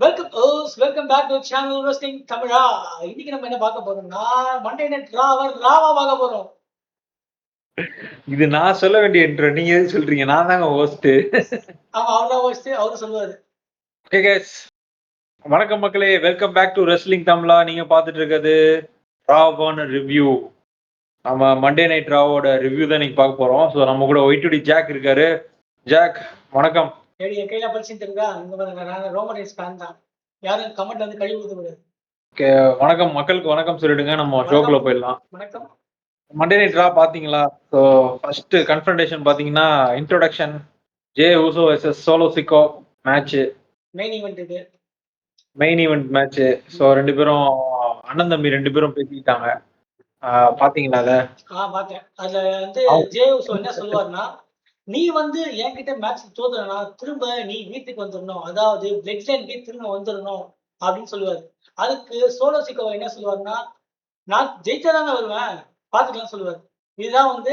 Welcome back to channel wrestling தமிழா. இன்னைக்கு நம்ம என்ன பார்க்க போறோம்னா மண்டே நைட் ராவா பார்க்க போறோம். இது நான் சொல்ல வேண்டிய இன்ட்ரோ. நீங்க எதுக்கு சொல்றீங்க? நான் தாங்க ஹோஸ்ட். ஆமா, அவர்தான் ஹோஸ்ட். அவரு சொல்லுவாரு. ஓகே गाइस, வணக்கம் மக்களே. வெல்கம் பேக் டு ரெஸ்லிங் தமிழா. நீங்க பார்த்துட்டு இருக்கிறது ராவான ரிவ்யூ. நம்ம மண்டே நைட் ராவோட ரிவ்யூ தான் இன்னைக்கு பார்க்க போறோம். ஸோ நம்ம கூட ஒயிட்டுடி ஜாக் இருக்காரு. ஜாக் வணக்கம். ஏடி என் கையில படிச்சுட்டு இருக்கா? இங்க பாருங்க, நான் ரோமன் ரைஸ் ஃபேன் தான். யாரும் கமெண்ட் வந்து கழுவி ஊத்த கூடாது. ஓகே, வணக்கம் மக்களுக்கு வணக்கம் சொல்லிடுங்க. நம்ம ஷோக்குள்ள போயிடலாம். வணக்கம். மண்டே நைட் ரா பாத்தீங்களா? ஸோ ஃபர்ஸ்ட் கன்ஃபரன்டேஷன் பாத்தீங்கன்னா introduction Jey Uso versus Solo Sikoa match. Main event இது. Main event match. ஸோ ரெண்டு பேரும் அண்ணன் தம்பி ரெண்டு பேரும் பேசிக்கிட்டாங்க. பாத்தீங்களா அத? பார்த்தேன். அதுல வந்து ஜே உசோ என்ன சொல்லுவாருன்னா, நீ வந்து என்கிட்ட மேட்ச் தோத்துறனா திரும்ப நீ வீட்டுக்கு வந்துடணும், அதாவது பிளட் லைனுக்கு திரும்ப வந்துடணும் அப்படின்னு சொல்லுவாரு. அதுக்கு சோலோ சிக்கோ என்ன சொல்லுவாருன்னா, நான் ஜெயிச்சாதானே வருவேன், பாத்துக்கலாம் சொல்லுவாரு. இதுதான் வந்து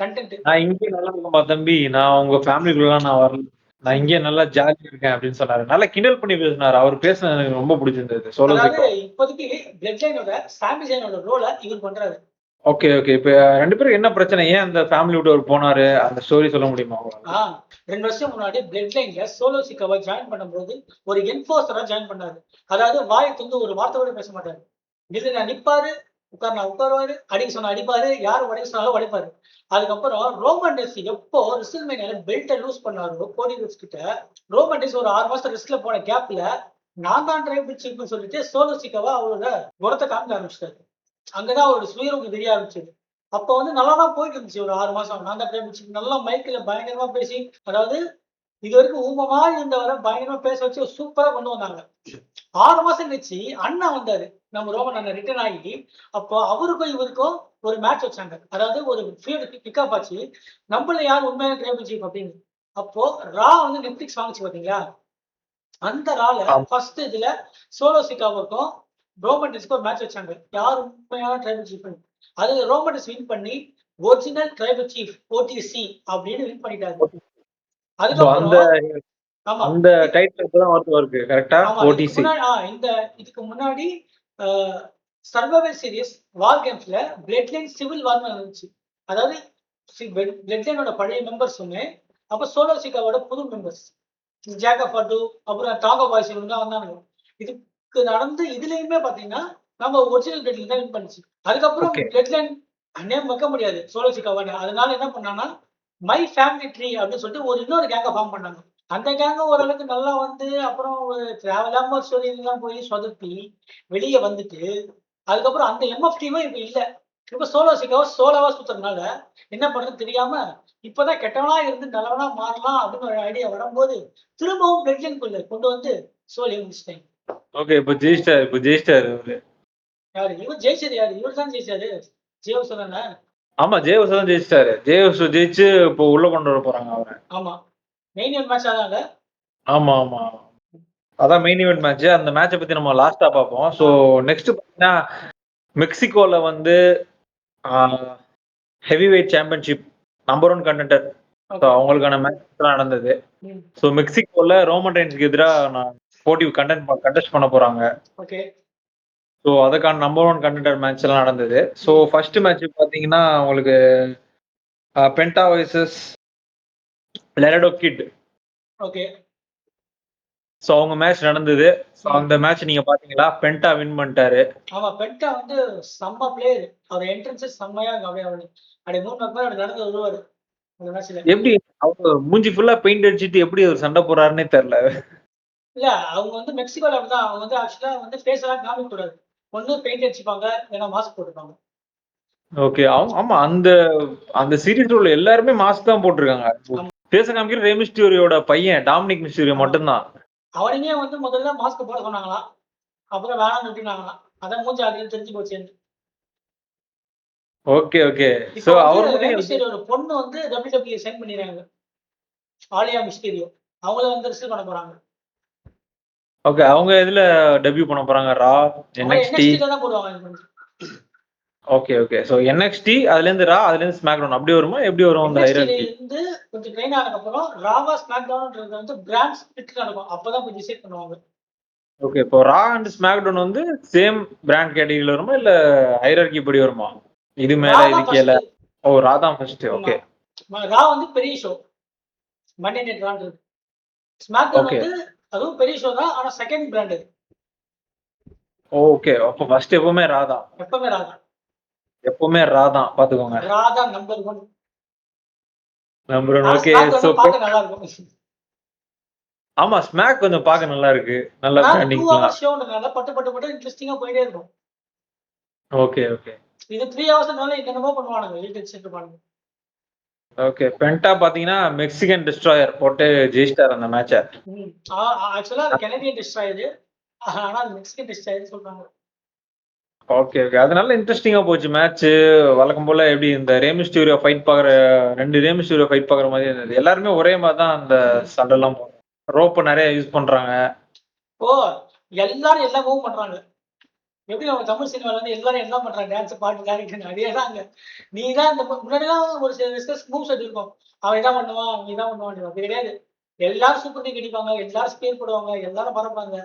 கண்டென்ட். நான் இங்கே நல்லா இருக்கேன்பா தம்பி, நான் உங்க ஃபேமிலிக்குள்ளலாம் நான் வரல, நான் இங்கே நல்லா ஜாலியா இருக்கேன் அப்படின்னு சொன்னாரு. நல்லா கிண்டல் பண்ணி பேசினாரு. அவர் பேசுனது எனக்கு ரொம்ப பிடிச்சிருந்தது. சோலோ சிக்கோ இப்போதைக்கு பிளட் லைனோட சாமி ஜெயினோட ரோலை இவர் பண்றாரு. Okay okay. இப்ப ரெண்டு பேரும் என்ன பிரச்சனை? ஏன் அந்த ஃபேமிலி விட்டு அவர் போனாரு? அந்த ஸ்டோரி சொல்ல முடியுமா? 2 வருஷம் முன்னாடி பிளட் லைன்ல சோலோ சிக்காவை ஜாயின் பண்ணும்போது ஒரு என்ஃபோர்ஸரா ஜாயின் பண்ணாரு. அதாவது வாயை வந்து ஒரு வார்த்தை கூட பேச மாட்டாரு. இது நான் நிப்பாரு, உட்காருவாரு, அடிக்க சொன்னா அடிப்பாரு, யாரும் உடைக்க சொன்னாலும் உடைப்பாரு. அதுக்கப்புறம் ரோமன் ரெஸ் எப்போ ரெஸ்ல்மேனியால பெல்ட்டை லூஸ் பண்ணாரோ கோடி ரோட்ஸ் கிட்ட, ரோமன் ரெஸ் ஒரு 6 மாசம் ரெஸ்ட்ல போன கேப்ல நான் தான் ட்ரைபிள் சீஃப்னு சொல்லிட்டு சோலோ சிக்காவை அவரோட குணத்தை காமிக்க ஆரம்பிச்சிட்டாரு. அங்கதான் அவரோட சுயரூபம் தெரிய ஆரம்பிச்சது. அப்ப வந்து நல்லாதான் போயிட்டு இருந்துச்சு. ஒரு 6 மாசம் நான் தான் ட்ரைபிள் சீஃப் நல்லா மைக்கில் பயங்கரமா பேசி, அதாவது இது வரைக்கும் ஊமமா இருந்தவரை பயங்கரமா பேச வச்சு சூப்பரா கொண்டு வந்தாங்க. 6 மாசம் கழிச்சு அண்ணா வந்தாரு, நம்ம ரோமன் அண்ணன் ரிட்டர்ன் ஆகி. அப்போ அவருக்கும் இவருக்கும் ஒரு மேட்ச் வச்சாங்க. அதாவது ஒரு ஃபீல்டு பிக்கப் ஆச்சு, நம்மள யார் உண்மையான ட்ரைபிள் சீஃப் அப்படின்னு. அப்போ ரா வந்து நெட்ஃபிளிக்ஸ் வாங்கிச்சு பாத்தீங்களா, அந்த ரால ஃபர்ஸ்ட் இதுல சோலோ சிக்காவுக்கும் ரோமன் ரெஸ்க்கு ஒரு மேட்ச் வச்சாங்க, யார் உண்மையான ட்ரைபிள் சீஃப். அதுல ரோமன் ரெஸ் வின் பண்ணி ஒரிஜினல் ட்ரைபிள் சீஃப் ஓடிசி அப்படின்னு வின் பண்ணிட்டாரு. அந்த டைட்டில் இப்பதான் வருது கரெக்ட்டா? ஓடிசி. இதுக்கு முன்னாடி சர்வைவர் சீரிஸ் வார் கேம்ஸ்ல பிளட் லைன் சிவில் வார் இருந்துச்சு. அதாவது பிளட் லைனோட பழைய மெம்பர்ஸுமே அப்ப சோலோ சிக்காவோட புது மெம்பர்ஸ் ஜாக் ஆஃப் அட்டு அப்புறம் டாகோ பாய்ஸ் இவங்க வந்தாங்க. இதுக்கு நடந்து இதுலயுமே பாத்தீங்கன்னா நம்ம ஒரிஜினல் பிளட் லைன் தான் வின் பண்ணுச்சு. அதுக்கப்புறம் பிளட் லைன் நேம் வைக்க முடியாது சோலோ சிக்காவான, அதனால என்ன பண்ணாங்கன்னா மை ஃபேமிலி ட்ரீ அப்படின்னு சொல்லிட்டு ஒரு இன்னொரு கேங்க ஃபார்ம் பண்ணாங்க. அந்த கேங்க ஓரளவுக்கு நல்லா வந்து அப்புறம் ஒரு டிராவலாம ஸ்டோரி எல்லாம் போய் சொதப்பி வெளியே வந்துட்டு, அதுக்கப்புறம் அந்த எம்எஃப் டீமும் இப்ப இல்ல. இப்ப சோலோ சிக்காவை சோலோவா சுத்துறதுனால என்ன பண்றது தெரியாம இப்பதான் கெட்டவனா இருந்து நல்லவனா மாறலாம் அப்படின்னு ஒரு ஐடியா வரும்போது திரும்பவும் பிளட்லைனுக்குள்ள கொண்டு வந்து சோலியை முடிச்சிட்டாங்க. ஓகே, இப்ப ஜெயிச்சிட்டாரு யாரு இவர் ஜெயிச்சது? யாரு இவர் தான் ஜெயிச்சாரு. ஜேவசோ தானே? ஆமா, ஜேவசோ தான் ஜெயிச்சிட்டாரு. ஜேவசோ ஜெயிச்சு இப்போ உள்ள கொண்டு வர போறாங்க அவரை. ஆமா, மெயின் ஈவென்ட் மேட்ச் ஆனால. ஆமா ஆமா, அதான் மெயின் ஈவென்ட் மேட்ச். அந்த மேட்சை பத்தி நம்ம லாஸ்டா பார்ப்போம். ஸோ நெக்ஸ்ட் பார்த்தீங்கன்னா மெக்சிகோல வந்து heavy weight championship number 1 contender அவங்களுக்கான மேட்ச் நடந்தது. ஸோ மெக்சிகோல ரோமன் ரெயின்ஸ்க்கு எதிராக போட்டி கண்டெஸ்ட் பண்ண போறாங்க. ஸோ அதுக்கான நம்பர் 1 கண்டெண்டர் மேட்ச் எல்லாம் நடந்தது. ஸோ ஃபர்ஸ்ட் மேட்ச் பாத்தீங்கன்னா உங்களுக்கு பென்டா வர்சஸ் லெரடோ கிட். ஓகே, ஸோ அவங்க மேட்ச் நடந்தது. ஸோ அந்த மேட்ச் நீங்க பாத்தீங்களா? பென்டா வின் பண்ணிட்டாரு. ஆமா, பென்டா வந்து செம்ம பிளேயர். அவர் என்ட்ரன்ஸ் செம்மையா அப்படியே அப்படியே 3 நாள் நடந்து வருவாரு அந்த மேட்ச்ல. எப்படி அவங்க மூஞ்சி ஃபுல்லா பெயிண்ட் அடிச்சிட்டு எப்படி அவர் சண்டை போறாருன்னே தெரியல. இல்ல, அவங்க வந்து மெக்சிகோல அப்படிதான். அவங்க வந்து ஆக்சுவலா வந்து ஃபேஸ் எல்லாம் காமிக்க கூடாது. ஒண்ணு பெயிண்ட் அடிச்சுப்பாங்க, இல்லைன்னா மாஸ்க் போட்டுப்பாங்க. ஓகே, ஆமா, அந்த அந்த சீரிஸ்ல உள்ள எல்லாருமே மாஸ்க் தான் போட்டிருக்காங்க. பேச காமிக்கிற ரே மிஸ்டீரியோட பையன் டாமினிக் மிஸ்டீரியோ மட்டும்தான். அவனுமே வந்து முதல்ல மாஸ்க் போட சொன்னாங்களாம், அப்புறம் வேணாம்னு விட்டுனாங்களாம். அதான் மூஞ்சி ஆடியோ தெரிஞ்சு போச்சு. Okay okay. சோ அவர் ரே மிஸ்டீரியோட பொண்ணு வந்து WWE சைன் பண்ணிருக்காங்க, ஆலியா மிஸ்டீரியோ. அவங்கள வந்து ரிசீவ் பண்ண போறாங்க. ஓகே, அவங்க எதுல டெபியூ பண்ண போறாங்க? ரா, NXT தான் போடுவாங்க. Okay okay. சோ NXT, அதுல இருந்து ரா, அதுல இருந்து ஸ்மாக்டவுன் அப்படி வருமா? எப்படி வரும் அந்த ஹைரார்கி? இருந்து கொஞ்சம் ட்ரெயின் ஆனதுக்கு அப்புறம் ராவா ஸ்மாக்டவுன்ன்றது வந்து பிராண்ட் ஸ்பிளிட் நடக்கும். அப்பதான் கொஞ்சம் டிசைட் பண்ணுவாங்க. ஓகே. இப்போ ரா அண்ட் ஸ்மாக்டவுன் வந்து சேம் பிராண்ட் கேட்டகரியில வருமா? இல்ல ஹைரார்கி படி வருமா? இது மேல, ரா இது தான் கீழ. ஃபர்ஸ்ட். ஓ! ரா தான் ஃபர்ஸ்ட். ஆமா. ஓகே. ரா வந்து பெரிய ஷோ. மண்டே நைட் ரான்றது. SmackDown okay. வந்து அதுவும் பெரிய ஷோ தான். ஆனா செகண்ட் பிராண்ட் அது. ஓகே. அப்ப ஃபர்ஸ்ட் எப்பவுமே ரா தான். எப்பவுமே ரா தான். எப்பவுமே ரா தான். பாத்துக்கோங்க. ரா தான் நம்பர் 1. நம்பர் 1 ஆனா ஓகே. சோ ஸ்மாக்டவுன் பார்க்க நல்லா இருக்கும். ஆமா ஸ்மாக் கொஞ்சம் பாக்க நல்லா இருக்கு. நல்ல ஆனா 2 பிராண்டிங்லாம். ஹவர்ஸ் ஷோன்றனால பட்டு இன்ட்ரஸ்டிங்கா போயிட்டே இருக்கும். Okay, okay. இது 3 ஹவர்ஸ்னால என்னென்னமோ பண்ணுவானுங்க. இழுத்து இருப்பானுங்க. ஓகே. பென்டா பாத்தீங்கன்னா மெக்சிகன் டிஸ்ட்ராயர் போட்டு ஜெயிச்சிட்டாரு அந்த மேட்ச. ஆக்சுவலா அது கனடியன் டிஸ்ட்ராயர். ஆனா அது மெக்சிகன் டிஸ்ட்ராயர் சொல்றாங்க. Okay, okay. அதனால இன்ட்ரஸ்டிங்கா போச்சு மேட்ச். வழக்கம் போல எப்படி இந்த ரே மிஸ்டீரியோ ஃபைட் பாக்குற 2 ரே மிஸ்டீரியோ ஃபைட் பாக்குற மாதிரி இருந்தது. எல்லாருமே ஒரே மாதிரி தான் அந்த சண்டைலாம் போடுறாங்க. ரோப் நெறைய யூஸ் பண்றாங்க. ஓ எல்லாரும் எல்லா மூவ் பண்றாங்க. எப்படி நம்ம தமிழ் சினிமால வந்து எல்லாரும் எல்லாம் பண்றாங்க. டான்ஸ், பாட்டு, கேரக்டர் அதேதான் அங்க. நீ தான் இந்த முன்னாடிலாம் ஒரு சில மூவ் செட் இருக்கும். அவன் இதான் பண்ணுவான், அவன் இதான் பண்ணுவான். அப்படி கிடையாது. எல்லாரும் சூப்பர் கிக் அடிப்பாங்க, எல்லாரும் ஸ்பீர் போடுவாங்க, எல்லாரும் பறப்பாங்க.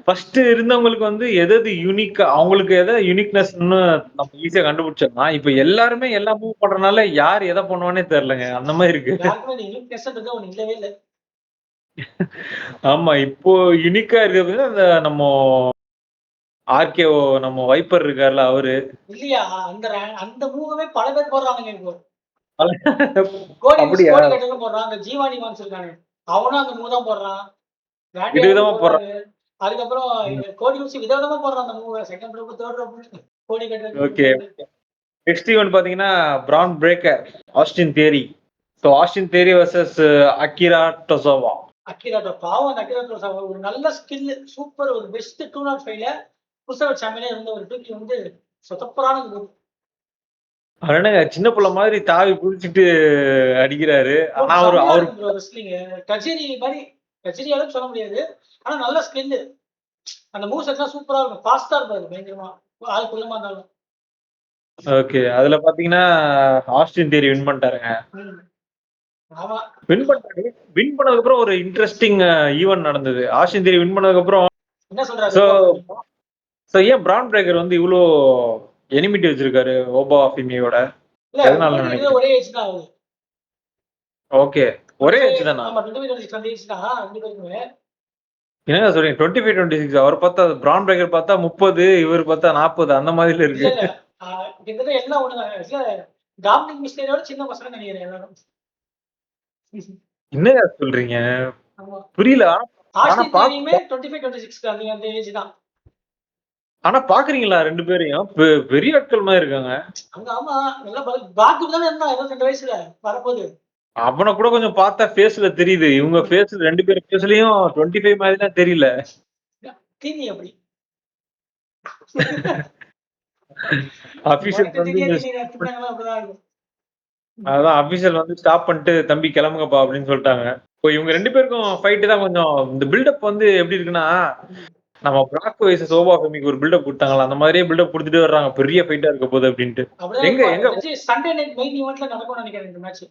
ஃபர்ஸ்ட் இருந்தவங்களுக்கு வந்து எது எது யூனிக்கா அவங்களுக்கு எதை யூனிக்னஸ்ன்னு நம்ம ஈஸியா கண்டுபிடிச்சிடலாம். இப்ப எல்லாருமே எல்லா மூவ் பண்றதுனால யார் எதை பண்ணுவானே தெரியலங்க. அந்த மாதிரி இருக்கு. யாருக்குமே இந்த யூனிக்னஸ்ன்றது ஒண்ணு இல்லவே இல்லை. ஆமா இப்போ யூனிக்கா இருக்கிறது அந்த நம்ம ஆர்கேஓ நம்ம வைப்பர் இருக்கார்ல அவரு. இல்லையா அந்த அந்த மூவவே பல பேர் போடுறானுங்க இப்போ. கோடி அப்படியா? கோடி கட்டலும் போடுறான். அந்த ஜீவானி மான்ஸ் இருக்கானே அவனும் அந்த மூவ் தான் போடுறான். விதவிதமா போடுறாங்க. போடுறாரு. அதுக்கப்புறம் கோடி ஊசி விதவிதமா போடுறான் அந்த move. Second rope, third rope, கோடி கட்டல். ஓகே. நெக்ஸ்ட் ஈவென்ட் பாத்தீங்கன்னா Bron Breakker Austin Theory. So Austin Theory versus Akira Tozawa. அக்கிராட்டோ பாவம். அந்த அக்கிராட்டோ ஒரு நல்ல ஸ்கில், சூப்பர், ஒரு பெஸ்ட் 205ல புஷர் சாம்பியனே இருந்த ஒரு தூக்கி வந்து சொதப்பரான மூவ். அவனுங்க சின்ன புள்ள மாதிரி தாவி குதிச்சுட்டு அடிக்கிறாரு. ஆனா அவர் கஜேரி மாதிரி கஜேரியாலும் சொல்ல முடியாது. ஆனா நல்ல ஸ்கில். அந்த மூவ் செட்லாம் சூப்பரா இருக்கும். ஃபாஸ்டா இருப்பாரு பயங்கரமா. ஆள் குள்ளமா இருந்தாலும். ஓகே. அதுல பாத்தீங்கன்னா ஆஸ்டின் தியரி வின் பண்ணிட்டாருங்க. ஆமா. வின் பண்ணிட்டாரு. வின் பண்ணதுக்கு அப்புறம் ஒரு இன்ட்ரெஸ்டிங் ஈவென்ட் நடந்தது. ஆஸ்டின் தியரி வின் பண்ணதுக்கு அப்புறம் என்ன சொல்றாரு? சோ ஏன் பிரான் பிரேக்கர் வந்து இவ்ளோ எனிமிட்டி வச்சிருக்காரு ஓபா ஃபிமியோட? இல்ல எதனால நினைக்கிறீங்க? ஒரே ஏஜ் தான் ஆகுது. ஓகே. ஒரே ஏஜ் தானா? ஆமா 25 ஏஜ் தான் ரெண்டு பேருக்குமே. என்னங்க சொல்றீங்க? 25, 26 அவர் பார்த்தா பிரான் பிரேக்கர் பார்த்தா 30, இவர் பார்த்தா 40 அந்த மாதிரில இருக்கு. இல்ல கிட்டத்தட்ட எல்லாம் ஒண்ணுதான். இல்ல டாமினிக் மிஸ்டேரியோட சின்ன பசங்க நினைக்கிறேன் எல்லாரும். என்னங்க சொல்றீங்க? ஆமா. புரியல. ஆனா ஆஸ்டின் தியரியுமே 25, 26 அந்த ஏஜ் தான். ஆனா பாக்குறீங்களா 2 பேரையும்? பெரிய ஆட்கள் மாதிரி இருக்காங்க. அங்க ஆமா நல்லா பாக்கு தானே இருந்தா 22 வயசுல வரும்போது. அவன கூட கொஞ்சம் பார்த்தா ஃபேஸ்ல தெரியுது. இவங்க ஃபேஸ்ல 2 பேர் ஃபேஸ்லயும் 25 மாதிரி தான் தெரியல. தீனி அப்படி. அபிஷியல் அதான் அபிஷியல் வந்து ஸ்டாப் பண்ணிட்டு தம்பி கிளம்புங்கப்பா அப்படின்னு சொல்லிட்டாங்க. இப்போ இவங்க 2 பேருக்கும் ஃபைட் தான் கொஞ்சம் இந்த பில்டப் வந்து எப்படி இருக்குன்னா, நம்ம பிராக் வைஸ் சோபா ஃபெமிக்கு ஒரு பில்டப் குடுத்தாங்கல்ல, அந்த மாதிரியே பில்டப் குடுத்துட்டே வர்றாங்க. பெரிய ஃபைட்டா இருக்க போகுது அப்படின்ட்டு. எங்க சண்டே நைட் மெயின் ஈவென்ட்ல நடக்கும்னு நினைக்கிறேன் இந்த மேட்ச்.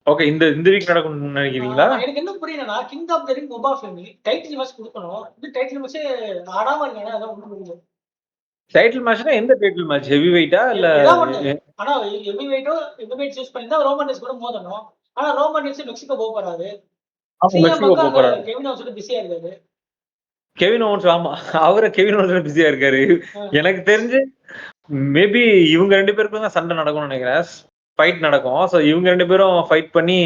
ஓகே. இந்த வீக் நடக்கும்னு நினைக்கிறீங்களா? எனக்கு என்ன புரியலனா கிங் ஆஃப் தி ரிங் சோபா ஃபெமி டைட்டில் மேட்ச் கொடுக்கணும். இந்த டைட்டில் மேட்ச் ஆடாம இருக்கானே அதான் ஒண்ணு புரியல. டைட்டில் மேட்ச்னா எந்த டைட்டில் மேட்ச்? ஹெவி வெயிட்டா இல்ல? ஆனா ஹெவி வெயிட்டோ ஹெவி வெயிட் சூஸ் பண்ணி தான் ரோமன் ரெயின்ஸ் கூட மோதணும். ஆனா ரோமன் ரெயின்ஸ் மெக்சிகோ போக போறாரு. மெக்சிகோ போக போறாரு. கெவின் ஓவன்ஸ் பிஸியா இருக்காரு. கெவின் ஓவன்ஸ் ஆமா. அவரே கெவின் ஓவன்ஸ் பிஸியா இருக்காரு. எனக்கு தெரிஞ்சு மேபி இவங்க 2 பேருக்கும் தான் சண்டை நடக்கும்னு நினைக்கிறேன். ஃபைட் நடக்கும். சோ இவங்க 2 பேரும் ஃபைட் பண்ணி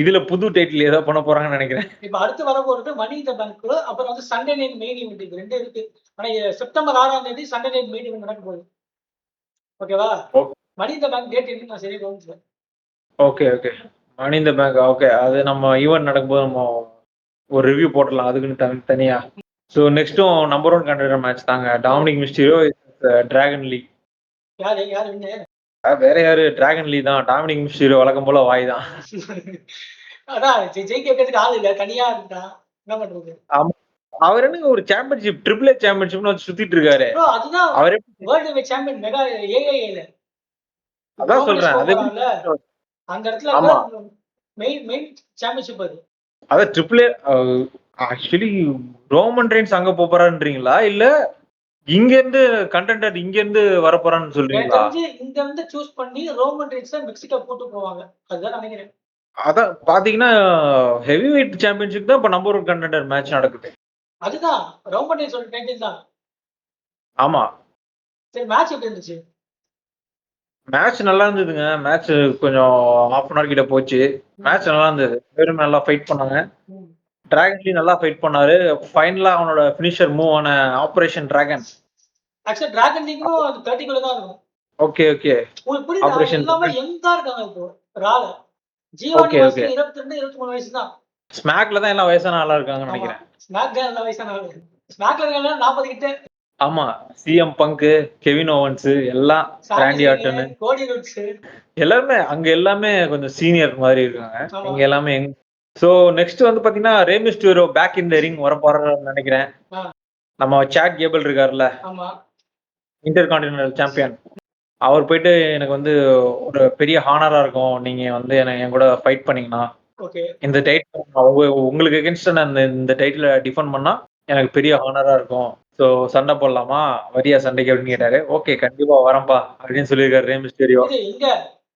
இதுல புது டைட்டில் ஏதோ பண்ண போறாங்கன்னு நினைக்கிறேன். இப்ப அடுத்து வர போறது மணி இன் தி பேங்க், அப்புறம் வந்து சண்டே நைட் மெயின் ஈவென்ட் இது ரெண்டு இருக்கு. ஆனா செப்டம்பர் 6ஆம் தேதி சண்டே நைட் மெயின் ஈவென்ட் நடக்க போகுது. ஓகேவா? மணி இன் தி பேங்க் டேட் என்ன நான் சரியா கவனிச்சல. Okay, okay. Money in the bank okay. அது நம்ம ஈவென்ட் நடக்கும்போது நம்ம ஒரு ரிவ்யூ போடலாம் அதுக்குன்னு தனியா. சோ நெக்ஸ்டும் நம்பர் 1 கண்டெண்டர் மேட்ச் தாங்க. டாமினிக் மிஸ்டீரியோ டிராகன் லீ. யாரு வின்னு? வேற யாரு? டிராகன் லீ தான். டாமினிக் மிஸ்டீரியோ வழக்கம் போல வாய் தான். அதான் ஜெயிக்க வைக்கிறதுக்கு ஆள் இல்ல, தனியா இருந்தா என்ன பண்றது? அவர் என்னங்க ஒரு சாம்பியன்ஷிப் ட்ரிபிள் ஏ சாம்பியன்ஷிப்னு வச்சு சுத்திட்டு இருக்காரு. அதுதான் அவரே வேர்ல்ட் வைட் சாம்பியன் மெகா ஏஐஏல. அதான் சொல்றேன். அது அந்த இடத்துல மெயின் சாம்பியன்ஷிப் அது. அத triple A actually Roman Reigns அங்க போறான்றீங்களா இல்ல இங்க இருந்து கண்டென்டர் இங்க இருந்து வரப்போறான்னு எனக்கு சொல்றீங்களா? தெரிஞ்சு இங்க இருந்து சூஸ் பண்ணி ரோமன் ரெயின்ஸ் மெக்சிகோ கூட்டு போவாங்க. அதுதான் நினைக்கிறேன். அதான் பாத்தீங்கன்னா ஹெவி வெயிட் சாம்பியன்ஷிப் தான் இப்ப நம்பர் 1 கண்டெண்டர் மேட்ச் நடக்குது. அதுதான் ரோமன் ரெயின்ஸோட டைட்டில் தான். ஆமா. சரி, மேட்ச் எப்படி இருந்துச்சு? மேட்ச் நல்லா இருந்ததுங்க. மேட்ச் கொஞ்சம் ஹாஃப் அன் ஹவர் கிட்ட போச்சு. மேட்ச் நல்லா இருந்தது. பேரும் நல்லா ஃபைட் பண்ணாங்க. ம். டிராகன் லீ நல்லா ஃபைட் பண்ணாரு. ஃபைனலா அவனோட ஃபினிஷர் மூவ் ஆன ஆபரேஷன் டிராகன். ஆக்சுவலா டிராகன் லீக்கும் அது 30 குள்ள தான் இருக்கும். Okay, okay. உங்களுக்கு புரியுதா? ஆபரேஷன் எல்லாமே யங்கா இருக்காங்க இப்போ ரால. ஜியோனி ஓகே, மோஸ்ட்லி ஓகே. 22, 23 வயசு தான். ஸ்மாக்ல தான் எல்லாம் வயசான ஆளா இருக்காங்கன்னு ஆமா. நினைக்கிறேன். ஸ்மாக் தான் எல்லா வயசான ஆளு. ஸ்மாக்ல இருக்கவங்க 40 கிட்ட. ஆமா. சிஎம் பங்க், கெவின் ஓவன்ஸ் எல்லாம் ராண்டி ஆர்டன் கோடி ரூட்ஸ். எல்லாருமே அங்க எல்லாமே கொஞ்சம் சீனியர் மாதிரி இருக்காங்க. ஆமா. இங்க எல்லாமே யங். சோ நெக்ஸ்ட் வந்து பாத்தீங்கன்னா Rey Mysterio back in the ring வரப்போறாருன்னு நினைக்கிறேன். ஆ. நம்ம சாட் கேபிள் இருக்காருல்ல, ஆமா. Inter continental champion. அவர் போயிட்டு எனக்கு வந்து ஒரு பெரிய ஹானரா இருக்கும். நீங்க வந்து என் கூட ஃபைட் பண்ணீங்கன்னா ஓகே. இந்த டைட்டில் உங்களுக்கு எகென்ஸ்டா நான் இந்த டைட்டில டிஃபெண்ட் பண்ணா எனக்கு பெரிய ஹானரா இருக்கும். சோ சண்டை போடலாமா? வரியா சண்டைக்கு அப்படின்னு கேட்டாரு. ஓகே கண்டிப்பா வரேன்பா அப்படின்னு சொல்லியிருக்காரு ரே மிஸ்டீரியோ. இது இங்க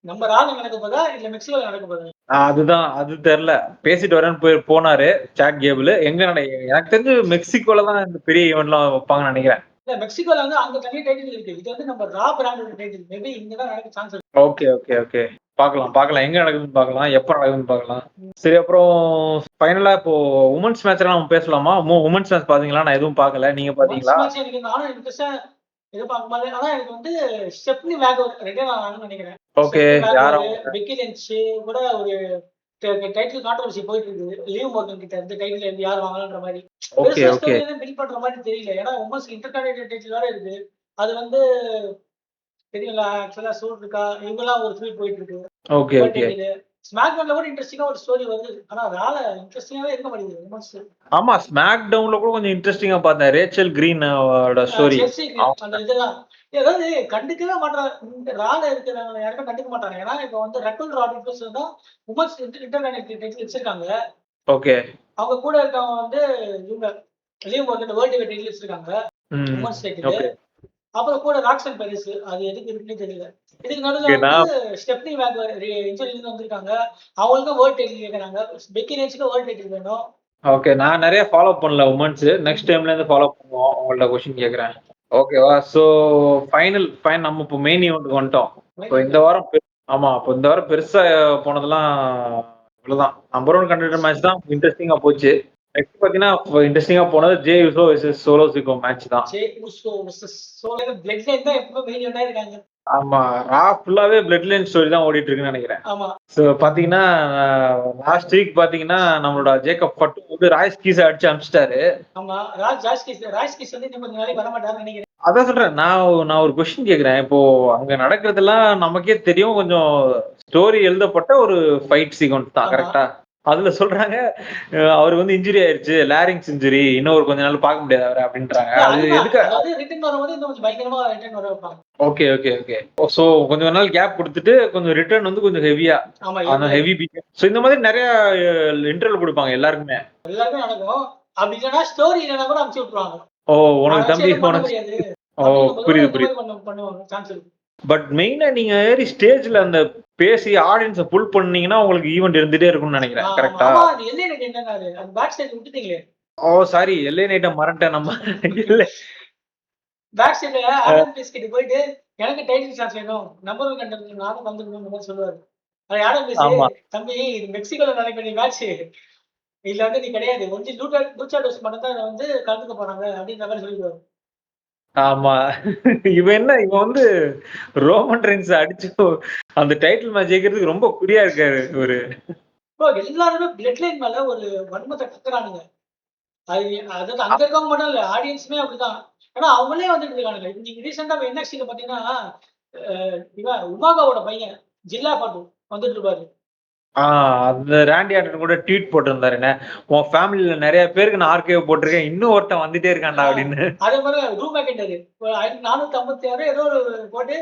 நம்ம ரால நடக்க போதா இல்ல மெக்சிகோல நடக்க போதா? அதுதான் அது தெரியல. பேசிட்டு வரேன்னு போனாரு சாட் கேபிள். எங்க எனக்கு தெரிஞ்சு மெக்சிகோல தான் இந்த பெரிய ஈவென்ட்லாம் வைப்பாங்கன்னு நினைக்கிறேன். இல்ல மெக்சிகோல வந்து அங்க தனி டைட்டில் இருக்கு. இது வந்து நம்ம ரா பிராண்டோட டைட்டில். மேபி இங்க தான் நடக்க சான்ஸ் இருக்கு. Okay, okay, okay. பார்க்கலாம். எங்க நடக்குதுன்னு பார்க்கலாம். எப்ப நடக்குதுன்னு பார்க்கலாம். சரி அப்புறம் ஃபைனலா இப்போ வுமென்ஸ் மேட்ச்லாம் நம்ம பேசலாமா? வுமென்ஸ் மேட்ச் பாத்தீங்களா? நான் எதுவும் பார்க்கல. நீங்க பாத்தீங்களா? மேட்ச் எனக்கு நானும் இன்ட்ரெஸ்டா எதிர்பார்க்கும் போது, ஆனா எனக்கு வந்து ஸ்டெப்னி மேகோர் ரிட்டர்ன் ஆனாங்கன்னு நினைக்கிறேன். ஓகே. யார் அவங்க? பெக்கி லிஞ்ச் கூட ஒரு டைட்டில் கான்ட்ரோவர்சி போயிட்டு இருக்குது. லீவ் மோர்கன் கிட்ட இருந்து டைட்டில் இருந்து யார் வாங்கலான்ற மாதிரி. Okay, okay. பில் பண்ற மாதிரி தெரியல. ஏன்னா உமன்ஸ் இன்டர்கான்டினென்டல் டைட்டில் வேற இருக்கு. அது வந்து தெரியுங்களா? ஆக்சுவலா சூட்ருக்கா இவங்கலாம் ஒரு ஃபீல்ட் போயிட்டு இருக்கு. Okay, okay. ஸ்மாக்டவுன்ல கூட இன்ட்ரெஸ்டிங்கா ஒரு ஸ்டோரி வருது. ஆனா ரால இன்ட்ரெஸ்டிங்காவே இருக்க மாட்டேங்குது உமன்ஸ். ஆமா ஸ்மாக் டவுன்ல கூட கொஞ்சம் இன்ட்ரெஸ்டிங்கா பார்த்தேன். ரேச்சல் கிரீன் ஓட ஸ்டோரி. அந்த இதெல்லாம் ஏதாவது கண்டுக்கவே மாட்டாங்க. இந்த ரால இருக்கிறவங்க யாருமே கண்டுக்க மாட்டாங்க. ஏன்னா இப்ப வந்து ரக்குல் ராட்ரிகஸ் தான் உமன்ஸ் இன்டர்கான்டினென்டல் டைட்டில் வச்சிருக்காங்க. ஓகே. அவங்க கூட இருக்கவங்க வந்து இவங்க Liv Morgan world heavy title வச்சிருக்காங்க. Women's title. ஓகே. அப்புறம் கூட ராக்சன் பெரிஸ் அது எதுக்கு இருக்குன்னு தெரியல. இதுக்கு நடுவுல வந்து ஸ்டெப்னி மேகோர் இன்ஜுரில இருந்து வந்திருக்காங்க. அவங்களுக்கும் வேர்ல்ட் டைட்டில் கேக்குறாங்க. பெக்கி லிஞ்சுக்கு வேர்ல்ட் டைட்டில் வேணும். ஓகே. நான் நிறைய ஃபாலோ பண்ணல வுமென்ஸ். நெக்ஸ்ட் டைம்ல இருந்து ஃபாலோ பண்ணுவோம். உங்கள்ட்ட क्वेश्चन கேக்குறேன். ஓகேவா? சோ ஃபைன் நம்ம இப்போ மெயின் ஈவென்ட்க்கு வந்துட்டோம். இப்போ இந்த வாரம் ஆமா இப்போ இந்த வாரம் பெருசா போனதெல்லாம் இவ்வளவுதான். நம்பர் 1 கண்டெண்டர் மேட்ச் தான் இன்ட்ரெஸ்டிங்கா போச்சு. நெக்ஸ்ட் பாத்தீங்கன்னா இன்ட்ரெஸ்டிங்கா போனது Jey Uso versus Solo Sikoa match தான். Jey Uso versus Solo Bloodline தான் எப்பவுமே மெயின் ஈவென்ட்டா இருக்காங்க. ஆமா ரா ஃபுல்லாவே பிளட் லைன் ஸ்டோரி தான் ஓடிட்டு இருக்குன்னு நினைக்கிறேன். ஆமா. சோ பாத்தீங்கன்னா லாஸ்ட் வீக் பாத்தீங்கன்னா நம்மளோட ஜேக்கப் பட்டு வந்து ராய்ஸ் கீஸ் அடிச்சு அனுப்பிச்சிட்டாரு. ஆமா ராய்ஸ் கீஸ் வந்து இன்னும் கொஞ்ச நாளைக்கு வர மாட்டாருன்னு நினைக்கிறேன். அதான் சொல்றேன். நான் ஒரு கொஸ்டின் கேக்குறேன். இப்போ அங்க நடக்கிறதெல்லாம் நமக்கே தெரியும். கொஞ்சம் ஸ்டோரி எழுதப்பட்ட ஒரு ஃபைட் சீக்வன்ஸ் தான் கரெக்டா? அதுல சொல்றாங்க அவருக்கு வந்து இன்ஜுரி ஆயிருச்சு. Larynx injury. இன்னும் கொஞ்ச நாள் பார்க்க முடியாது அவரை அப்படின்றாங்க. அது எதுக்கு? அதாவது ரிட்டர்ன் வரும்போது இன்னும் கொஞ்சம் பயங்கரமா ரிட்டர்ன் வர வைப்பாங்க. Okay, okay, okay. சோ கொஞ்ச நாள் கேப் கொடுத்துட்டு கொஞ்சம் ரிட்டர்ன் வந்து கொஞ்சம் ஹெவியா. ஆமா ஹெவி பீட். சோ இந்த மாதிரி நிறைய இன்டர்வல் கொடுப்பாங்க எல்லாருக்குமே. எல்லாருமே நடக்கும். அப்படி இல்லனா ஸ்டோரி இல்லனா கூட அனுப்பிச்சு விட்டுருவாங்க. ஓ உனக்கு தம்பி உனக்கு ஓ புரியுது. பண்ணுவாங்க சான்ஸ் இருக்கு. பட் மெயினா நீங்க ஏறி ஸ்டேஜ்ல அந்த பேசி ஆடியன்ஸை புல் பண்ணீங்கன்னா உங்களுக்கு ஈவென்ட் இருந்துட்டே இருக்கும்னு நினைக்கிறேன். கரெக்டா? ஆமா அது எல்லை நைட் என்னன்னாரு அந்த பேக் சைடு விட்டுட்டீங்களே. ஓ சாரி எல்லை நைட்ட மறந்துட்டேன் நம்ம. இல்ல பேக் சைடுல ஆடம் பீஸ் கிட்ட போயிட்டு எனக்கு டைட்டில் சான்ஸ் வேணும். நம்பர் 1 கண்டெண்டர் நானும் வந்துக்கணும்னு மாதிரி சொல்லுவாரு. அது ஆடம் பீஸ் தம்பி இது மெக்சிகோல நடக்க வேண்டிய மேட்ச். இதுல வந்து நீ கிடையாது. ஒன்லி லூச்சாடோஸ் மட்டும் தான் வந்து கலந்துக்க போறாங்க அப்படின்ற மாதிரி சொல்லிடுவாரு. ஆமா இவன் வந்து ரோமன் ரெயின்ஸ் அடிச்சு அந்த டைட்டில் மேட்ச் ஜெயிக்கிறதுக்கு ரொம்ப குறியா இருக்காரு இவரு. எல்லாருமே பிளட் லைன் மேல ஒரு வன்மத்தை கத்துறானுங்க. அதாவது அங்க இருக்கவங்க மட்டும் இல்ல ஆடியன்ஸுமே அப்படிதான். ஏன்னா அவங்களே வந்துட்டு இருக்கானுங்க. நீங்க ரீசெண்டா NXT பாத்தீங்கன்னா இவன் உமாகாவோட பையன் ஜில்லா பாட்டு வந்துட்டு இருப்பாரு. அந்த ராண்டி ஆர்டன் கூட ட்வீட் போட்டிருந்தாரு என்ன உன் ஃபேமிலில நிறைய பேருக்கு நான் ஆர்கேவ் போட்டிருக்கேன் இன்னும் ஒருத்தன் வந்துட்டே இருக்கான்டா அப்படின்னு. அதே மாதிரி ரூ மேக்கெண்டரு 456 ஏதோ ஒரு போட்டு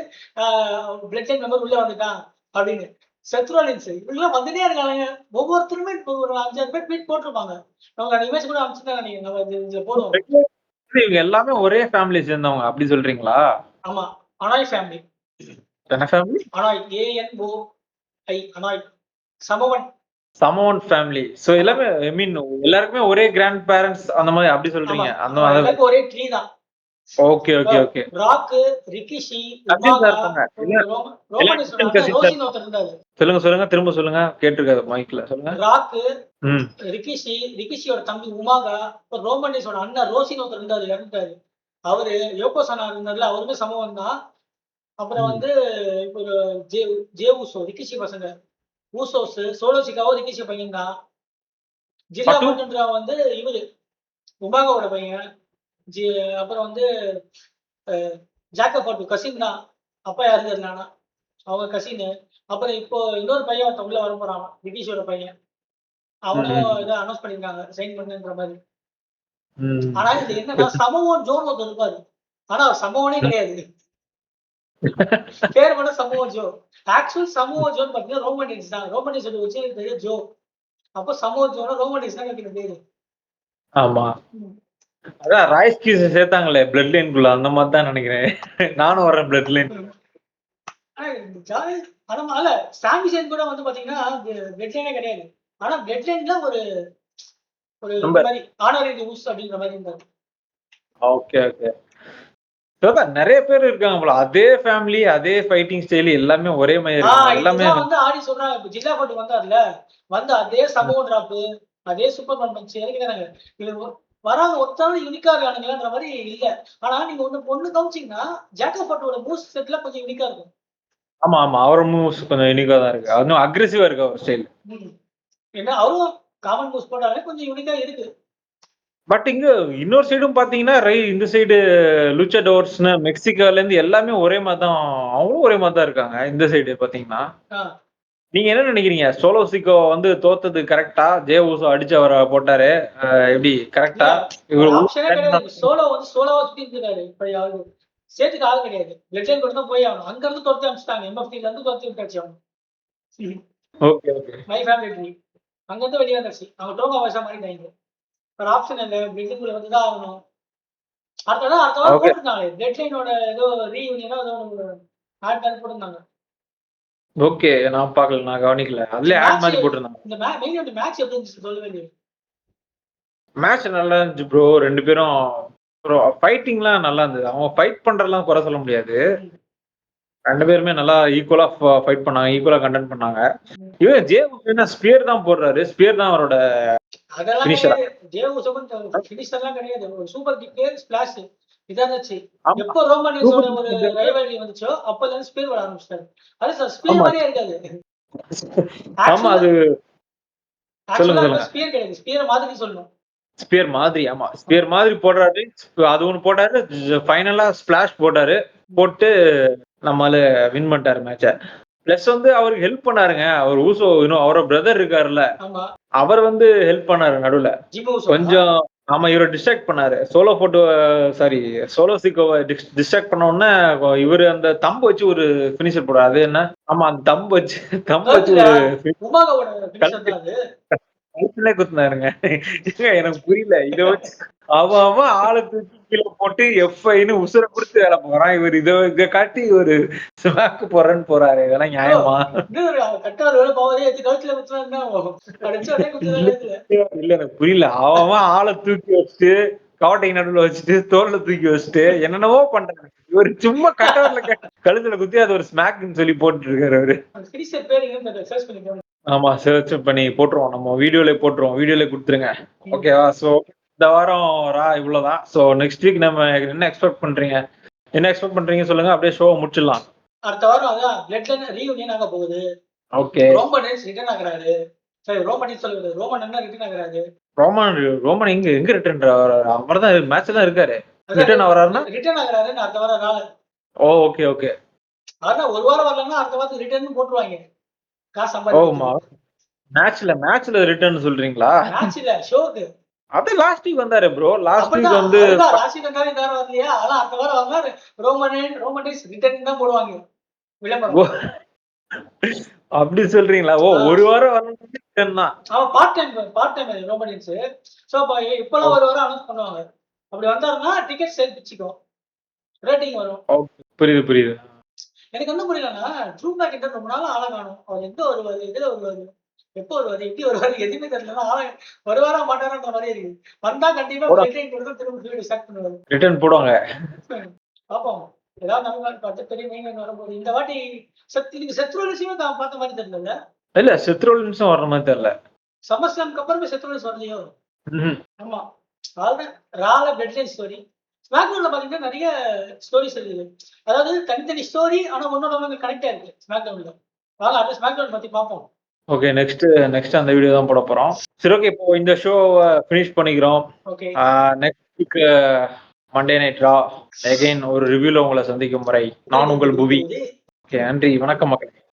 பிளட் லைன் மெம்பர் உள்ள வந்துட்டான் அப்படின்னு. செத்ரோலின்ஸ் இவங்கெல்லாம் வந்துட்டே இருக்காங்க. ஒவ்வொருத்தருமே இப்போ ஒரு 5-6 பேர் ட்வீட் போட்டிருப்பாங்க. அவங்க அந்த இமேஜ் கூட அனுப்பிச்சிருந்தாங்க. நீங்க நம்ம இதுல போடுவோம். இவங்க எல்லாமே ஒரே ஃபேமிலி சேர்ந்தவங்க அப்படி சொல்றீங்களா? ஆமா. Anoa'i family. என்ன family? Anoa'i ANOI Anoa'i. Samoan. Samoan family. So எல்லாமே ஐ மீன் எல்லாருக்குமே ஒரே கிராண்ட் பேரண்ட்ஸ் அந்த மாதிரி அப்படி ஆமா. சொல்றீங்க. அந்த எல்லாருக்கும் ஒரே ட்ரீ தான். Okay okay okay. Rock, Rikishi, கசின்ஸா உமாகா, இருப்பாங்க. இல்ல ரோமனேஸ் எல்லாம் ரோசின்னு கசின்ஸா ஒருத்தர் இருந்தாரு. சொல்லுங்க சொல்லுங்க திரும்ப சொல்லுங்க கேட்டிருக்காது மைக்ல சொல்லுங்க. ராக்கு, ம். ரிக்கிஷியோட தம்பி உமாகா, அப்புறம் ரோமனேஸோட அண்ணன் ரோசின்னு ஒருத்தர் இருந்தாரு, இறந்துட்டாரு. அவரு யோகோசானா இருந்தார்ல, அவருமே சமவன் தான். அப்புறம் வந்து ஒரு ஜே ஊசோ, ரிக்கிஷி பசங்க. ஊசோஸ், சோலோசிக்காவும் ரிக்கிஷி பையன் தான். ஜில்லா பட்டு? பட்டுன்றா வந்து இவரு உமாகாவோட பையன். அப்புறம் வந்து ஜாக்கப் பட்டு கசின் தான். அப்பா இறந்துருந்தானா அவங்க கசின். அப்புறம் இப்போ இன்னொரு பையன் ஒருத்தன் உள்ள வர போறான், ரிக்கிஷியோட பையன். அவனும் இதை அனௌன்ஸ் பண்ணிருக்காங்க சைன் பண்ணுன்ற மாதிரி. ஆனா இது என்னன்னா சமூகம் ஜோன் ஒருத்தர் இருப்பாரு. ஆனா அவர் சமூகனே கிடையாது. பேர் மட்டும் சமூக ஜோ. ஆக்சுவல் சமூக ஜோன் பாத்தீங்கன்னா ரோமனிஸ் தான். ரோமனிஸ் வச்சு பெரிய ஜோ. அப்போ சமூக ஜோனா ரோமனிஸ் தான் வைக்கிற பேரு. ஆமா. அதான் ராய்ஸ்கீஸ் சேர்த்தாங்களே பிளட் லைன்குள்ள அந்த மாதிரி தான் நினைக்கிறேன். நானும் வரேன் பிளட் லைன். ஆனா சாமி சேன் கூட வந்து பாத்தீங்கன்னா பிளட் லைனே கிடையாது. ஆனா பிளட் லைன்ல ஒரு மாதிரி ஆனரரி யூஸ் அப்படிங்கிற மாதிரி இருந்தாரு. Okay okay. நிறைய பேர் இருக்காங்க போல. அதே ஃபேமிலி அதே ஃபைட்டிங் ஸ்டைல் எல்லாமே ஒரே மாதிரி இருக்கு. எல்லாமே வந்து ஆடி சொல்றாங்க. இப்ப ஜில்லா போட்டு வந்தார்ல, வந்து அதே சமூக டிராப், அதே சூப்பர் பஞ்ச் இறங்கினாங்க. இது வராங்க ஒருத்தரும் யூனிக்கா இருக்கானுங்கன்ற மாதிரி இல்ல. ஆனா நீங்க ஒண்ணு கவனிச்சீங்கன்னா ஜாக்கப் பட்டோட மூவ்ஸ் செட்ல கொஞ்சம் யூனிக்கா இருக்கும். ஆமா ஆமா அவர் மூவ்ஸ் கொஞ்சம் யூனிக்கா தான் இருக்கு. அதுவும் அக்ரெசிவா இருக்கு அவர் ஸ்டைல். ஏன்னா அவரும் காமன் மூவ்ஸ் போட்டாலே கொஞ்சம் யூனிக்கா இருக்கு. பட் இங்க இன்னொரு சைடும் பாத்தீங்கன்னா இந்த சைடு லூச்சாடோர்ஸ்னு மெக்சிகோல இருந்து எல்லாமே ஒரே மாதிரி தான். அவங்களும் ஒரே மாதிரி தான் இருக்காங்க. இந்த சைடு பாத்தீங்கன்னா நீங்க என்ன நினைக்கிறீங்க? சோலோ சிக்கோ வந்து தோத்தது கரெக்டா? ஜே ஊசோ அடிச்சு அவரை போட்டாரு எப்படி கரெக்டா? சோலோ வந்து சோலோவா சுத்தி இருக்காரு. இப்ப சேர்த்துக்கு ஆள் கிடையாது. பிளட் லைன் கூட தான் போய் ஆகணும். அங்க இருந்து தோத்து அனுப்பிச்சிட்டாங்க. MFT-ல இருந்து தோத்து விட்டாச்சு அவன். Okay okay. My family tree அங்க இருந்து வெளியே வந்துருச்சு. அவங்க டோங்கா வாய்ஸா மாறிட்டாங்க. ஒரு ஆப்ஷன் இல்ல, பில்டிங்குள்ள வந்து தான் ஆகணும். அடுத்த வாரம் போட்டுருந்தாங்க. பிளட் லைனோட ஏதோ ரீயூனியனோ ஏதோ ஆட் பண்ணி போட்டுருந்தாங்க. ஓகே நான் பார்க்கல, நான் கவனிக்கல. அதுல ஆட் மாதிரி போட்டுருந்தாங்க. இந்த மெயின் மேட்ச் எப்படி இருந்துச்சு சொல்லவே இல்லையே. மேட்ச் நல்லா இருந்துச்சு ப்ரோ. ரெண்டு பேரும் ப்ரோ ஃபைட்டிங்லாம் நல்லா இருந்தது. அவங்க ஃபைட் பண்றதெல்லாம் குறை சொல்ல முடியாது. ரெண்டு பேருமே நல்லா ஈக்குவலா ஃபைட் பண்ணாங்க, ஈக்குவலா கண்டென்ட் பண்ணாங்க. இவன் ஜே ஊசோ ஸ்பியர் தான் போடுறாரு. ஸ்பியர் தான் அவரோட ஃபினிஷர். ஜே ஊசோ ஃபினிஷர்லாம் கிடையாது. ஒரு சூப்பர் கிக் ஸ்பிளாஷ் இதான் இருந்துச்சு. எப்போ ரோமனியஸோட ஒரு ரைவல்ரி வந்துச்சோ அப்பல இருந்து ஸ்பியர் வர ஆரம்பிச்சாரு. அது சார் ஸ்பியர் மாதிரியே இருக்காது. ஆமா அது சொல்லுங்க. ஸ்பியர் கிடையாது. ஸ்பியர் மாதிரி சொல்லணும். ஸ்பியர் மாதிரி. ஆமா ஸ்பியர் மாதிரி போடுறாரு. அது ஒண்ணு போட்டாரு. ஃபைனலா ஸ்பிளாஷ் போட்டாரு. போட்டு நம்மால வின் பண்ணிட்டாரு மேட்ச. பிளஸ் வந்து அவருக்கு ஹெல்ப் பண்ணாருங்க. அவர் ஊசோ இன்னும் அவரோட பிரதர் இருக்காருல்ல, அவர் வந்து ஹெல்ப் பண்ணாரு நடுவுல கொஞ்சம். ஆமா இவரை டிஸ்ட்ராக்ட் பண்ணாரு. சோலோ சிக்கோவை டிஸ்ட்ராக்ட் பண்ண உடனே இவரு அந்த தம்பு வச்சு ஒரு பினிஷர் போடுறாரு. அது என்ன? ஆமா அந்த தம்பு வச்சு கழுத்துல குத்துனாருங்க. எனக்கு புரியல. இத வச்சு அவன் ஆளை தூக்கி கீழே போட்டு எஃப்ஐன்னு உசுர கொடுத்து வேலை போறான். இவர் இத காட்டி ஒரு ஸ்மாக் போறேன்னு போறாரு. இதெல்லாம் நியாயமா? இல்ல எனக்கு புரியல. அவன் ஆளை தூக்கி வச்சுட்டு கவட்டை நடுவுல வச்சுட்டு தோல்ல தூக்கி வச்சுட்டு என்னென்னவோ பண்றாரு. இவர் சும்மா கட்டவர்ல கழுத்துல குத்தி அது ஒரு ஸ்மாக்னு சொல்லி போட்டு இருக்காரு அவரு. ஆமா சர்ச் பண்ணி போட்டுருவோம். நம்ம வீடியோல போட்டுருவோம். வீடியோல கொடுத்துருங்க. ஓகேவா? சோ இந்த வாரம் இவ்வளவுதான். சோ நெக்ஸ்ட் வீக் நம்ம என்ன எக்ஸ்பெக்ட் பண்றீங்க? என்ன எக்ஸ்பெக்ட் பண்றீங்க சொல்லுங்க. அப்படியே ஷோ முடிச்சிடலாம். அடுத்த வாரம் அதான் பிளட் லைன் ரீயூனியன் ஆக போகுது. ஓகே. ரோமனேஸ் ரிட்டர்ன் ஆகுறாரு. சரி ரோமனேஸ் சொல்லுது. ரோமன் என்ன ரிட்டர்ன் ஆகுறாரு? ரோமன் எங்க ரிட்டர்ன் ஆகுறாரு? அவர்தான் மேட்ச்ல தான் இருக்காரு. ரிட்டர்ன் ஆகுறாருன்னா ரிட்டர்ன் ஆகுறாருன்னு அடுத்த வாரம் நாள். Okay okay. அதான் ஒரு வாரம் வரலன்னா அடுத்த வாரத்துக்கு ரிட்டர்ன் போட்டுருவாங்க. காசு மேட்ச்ல ரிட்டர்ன் சொல்றீங்களா? மேட்ச்ல ஷோக்கு. அது லாஸ்ட் வீக் வந்தாரு ப்ரோ. லாஸ்ட் வீக் வந்து லாஸ்ட் வீக் வந்தாரு. இந்த வாரம் வரலையா? ஆனா அடுத்த வாரம் வந்தாரு. ரோமனேஸ் ரிட்டர்ன் தான் போடுவாங்க விளம்பரம். அப்படி சொல்றீங்களா? ஓ! ஆ. 1 வாரம் வரணும்னா அவன் பார்ட் டைம் ரோபோடிக்ஸ். சோ இப்பலாம் ஒரு வாரம் அனௌன்ஸ் பண்ணுவாங்க. அப்படி வந்தாருன்னா டிக்கெட் சேல் பிச்சுக்கோ. ரேட்டிங் வரும். ஓகே. புரியுது, புரியுது. எனக்கு என்ன புரியலன்னா, ட்ரூ பேக் கிட்ட ரொம்ப நாளா ஆள காணோம். அவர் எங்க வருவாரு? எதுல வருவாரு? எப்போ வருவாரு? எப்படி வருவாரு? எதுவுமே தெரியல. வருவாரா மாட்டாரான்ற மாரி இருக்கு. வந்தா கண்டிப்பா போட பிளட் லைன் கொடுத்து திரும்ப வீடியோ ஸ்டார்ட் பண்ணுவாரு. ரிட்டர்ன் போடுவாங்க. பாப்போம். ஏதாவது நமக்கு அடுத்த பெரிய மெயின் லைன் வரும்போது இந்த வாட்டி இதுக்கு செத்ரோலிஸையும் பார்த்த மாரி தெரியலல்ல. இல்ல செத்ரோலின்ஸும் வர்ற மாரி தெரியல. சம்மர் ஸ்லாம்க்கு அப்புறமே செத்ரோலிஸ் வரலையோ? ம்ஹ்ம். ஆமா. அதாவது ரால பிளட் லைன் ஸ்டோரி. ஸ்மாக்டவுன்ல பாத்தீங்கன்னா நெறைய ஸ்டோரிஸ் இருக்குது. அதாவது தனித்தனி ஸ்டோரி ஆனா ஒன்னோட ஒண்ணு கனெக்ட் ஆயிருக்கு ஸ்மாக்டவுன்ல. அதனால அடுத்த ஸ்மாக்டவுன் பத்தி பார்ப்போம். ஓகே. நெக்ஸ்ட் அந்த வீடியோ தான் போடப் போறோம். சரி ஓகே. இப்போ இந்த ஷோவ ஃபினிஷ் பண்ணிக்கிறோம். Okay. Next week Monday night Raw again ஒரு ரிவ்யூல உங்கள சந்திக்கும் வரை நான் உங்கள் புவி. ஓகே. நன்றி. வணக்கம் மக்களே.